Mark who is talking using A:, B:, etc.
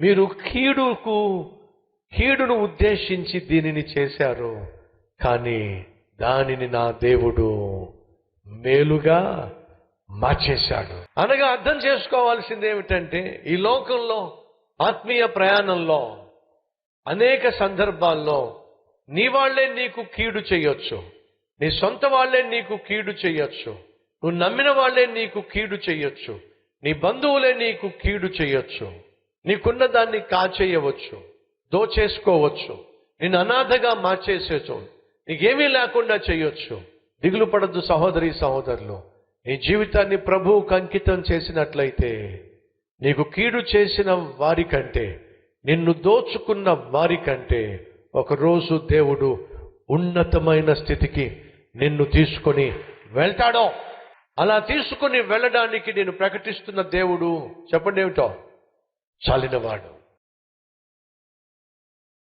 A: మీరు కీడును ఉద్దేశించి దీనిని చేశారు, కానీ దానిని నా దేవుడు మేలుగా మార్చేశాడు. అనగా అర్థం చేసుకోవాల్సింది ఏమిటంటే, ఈ లోకంలో ఆత్మీయ ప్రయాణంలో అనేక సందర్భాల్లో నీ వాళ్లే నీకు కీడు చేయొచ్చు, నీ సొంత వాళ్లే నీకు కీడు చేయొచ్చు, నువ్వు నమ్మిన వాళ్లే నీకు కీడు చేయొచ్చు, నీ బంధువులే నీకు కీడు చేయొచ్చు, నీకున్న దాన్ని కాచేయవచ్చు, దోచేసుకోవచ్చు, నిన్ను అనాథగా మార్చేసేచ్చు, నీకేమీ లేకుండా చేయొచ్చు. దిగులు పడద్దు సహోదరి సహోదరులు. నీ జీవితాన్ని ప్రభువుకు అంకితం చేసినట్లయితే నీకు కీడు చేసిన వారికంటే, నిన్ను దోచుకున్న వారికంటే ఒకరోజు దేవుడు ఉన్నతమైన స్థితికి నిన్ను తీసుకొని వెళ్తాడో. అలా తీసుకుని వెళ్ళడానికి నేను ప్రకటిస్తున్న దేవుడు చెప్పండి ఏమిటో, చాలినవాడు.